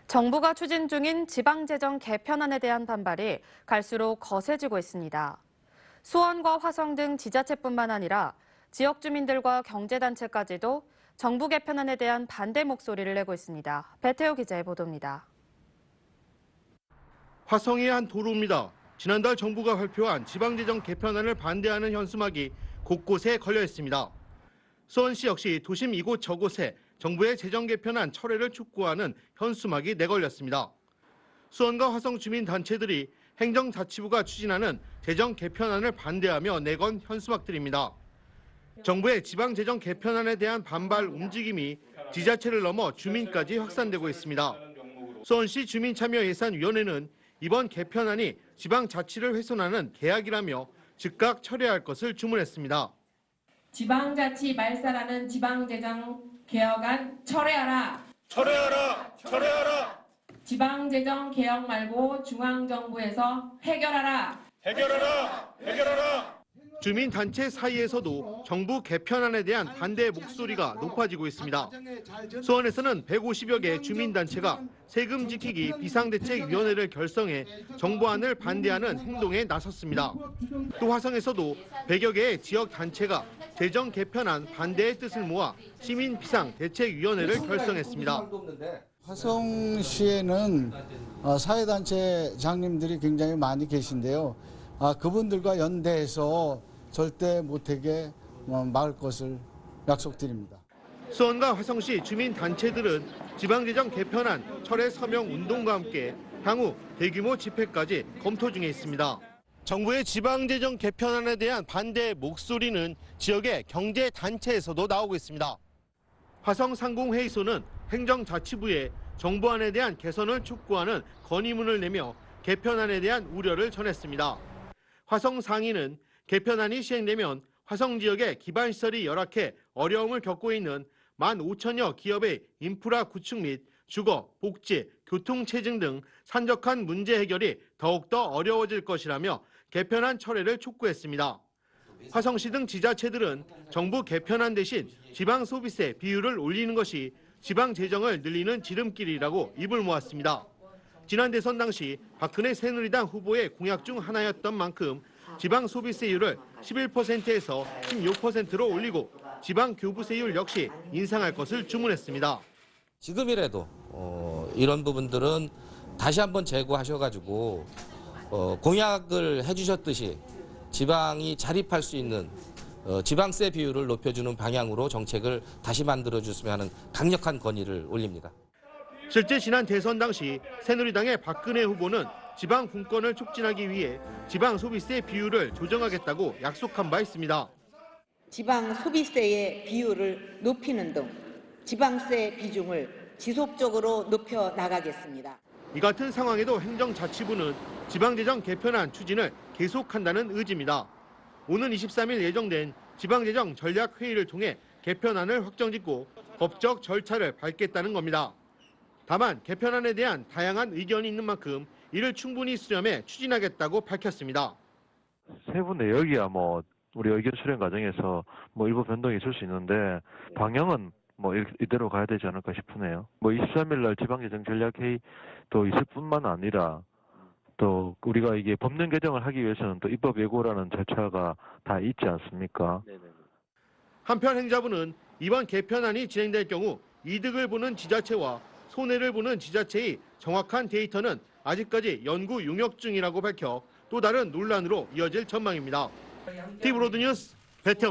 정부가 추진 중인 지방재정 개편안에 대한 반발이 갈수록 거세지고 있습니다. 수원과 화성 등 지자체뿐만 아니라 지역 주민들과 경제단체까지도 정부 개편안에 대한 반대 목소리를 내고 있습니다. 배태호 기자의 보도입니다. 화성의 한 도로입니다. 지난달 정부가 발표한 지방재정 개편안을 반대하는 현수막이 곳곳에 걸려 있습니다. 수원시 역시 도심 이곳 저곳에 정부의 재정 개편안 철회를 촉구하는 현수막이 내걸렸습니다. 수원과 화성 주민단체들이 행정자치부가 추진하는 재정 개편안을 반대하며 내건 현수막들입니다. 정부의 지방재정 개편안에 대한 반발 움직임이 지자체를 넘어 주민까지 확산되고 있습니다. 수원시 주민참여예산위원회는 이번 개편안이 지방자치를 훼손하는 계약이라며 즉각 철회할 것을 주문했습니다. 지방자치 말살하는 지방재정 개혁안 철회하라. 철회하라. 철회하라. 지방재정 개혁 말고 중앙정부에서 해결하라. 해결하라. 해결하라. 주민단체 사이에서도 정부 개편안에 대한 반대 목소리가 높아지고 있습니다. 수원에서는 150여 개 주민단체가 세금 지키기 비상대책위원회를 결성해 정부안을 반대하는 행동에 나섰습니다. 또 화성에서도 100여 개의 지역단체가 재정 개편안 반대의 뜻을 모아 시민비상대책위원회를 결성했습니다. 화성시에는 사회단체장님들이 굉장히 많이 계신데요. 그분들과 연대해서 절대 못하게 막을 것을 약속드립니다. 수원과 화성시 주민단체들은 지방재정 개편안 철회 서명 운동과 함께 향후 대규모 집회까지 검토 중에 있습니다. 정부의 지방재정 개편안에 대한 반대 목소리는 지역의 경제단체에서도 나오고 있습니다. 화성상공회의소는 행정자치부에 정부안에 대한 개선을 촉구하는 건의문을 내며 개편안에 대한 우려를 전했습니다. 화성상인은 개편안이 시행되면 화성 지역의 기반시설이 열악해 어려움을 겪고 있는 15,000여 기업의 인프라 구축 및 주거, 복지, 교통체증 등 산적한 문제 해결이 더욱더 어려워질 것이라며 개편안 철회를 촉구했습니다. 화성시 등 지자체들은 정부 개편안 대신 지방소비세 비율을 올리는 것이 지방재정을 늘리는 지름길이라고 입을 모았습니다. 지난 대선 당시 박근혜 새누리당 후보의 공약 중 하나였던 만큼 지방소비세율을 11%에서 16%로 올리고 지방교부세율 역시 인상할 것을 주문했습니다. 지금이라도 이런 부분들은 다시 한번 재고하셔가지고 공약을 해주셨듯이 지방이 자립할 수 있는 지방세 비율을 높여주는 방향으로 정책을 다시 만들어줬으면 하는 강력한 건의를 올립니다. 실제 지난 대선 당시 새누리당의 박근혜 후보는 지방 분권을 촉진하기 위해 지방 소비세 비율을 조정하겠다고 약속한 바 있습니다. 지방 소비세의 비율을 높이는 등 지방세 비중을 지속적으로 높여 나가겠습니다. 이 같은 상황에도 행정자치부는 지방재정 개편안 추진을 계속한다는 의지입니다. 오는 23일 예정된 지방재정 전략회의를 통해 개편안을 확정짓고 법적 절차를 밟겠다는 겁니다. 다만 개편안에 대한 다양한 의견이 있는 만큼 이를 충분히 수렴해 추진하겠다고 밝혔습니다. 세부 내역이야 우리 의견 수렴 과정에서 일부 변동이 있을 수 있는데 방향은 이대로 가야 되지 않을까 싶으네요. 23일 날 지방재정 전략회의도 있을 뿐만 아니라 또 우리가 이게 법령 개정을 하기 위해서는 또 입법 예고라는 절차가 다 있지 않습니까? 한편 행자부는 이번 개편안이 진행될 경우 이득을 보는 지자체와 손해를 보는 지자체의 정확한 데이터는 아직까지 연구 용역 중이라고 밝혀 또 다른 논란으로 이어질 전망입니다. TV로드 뉴스 배태호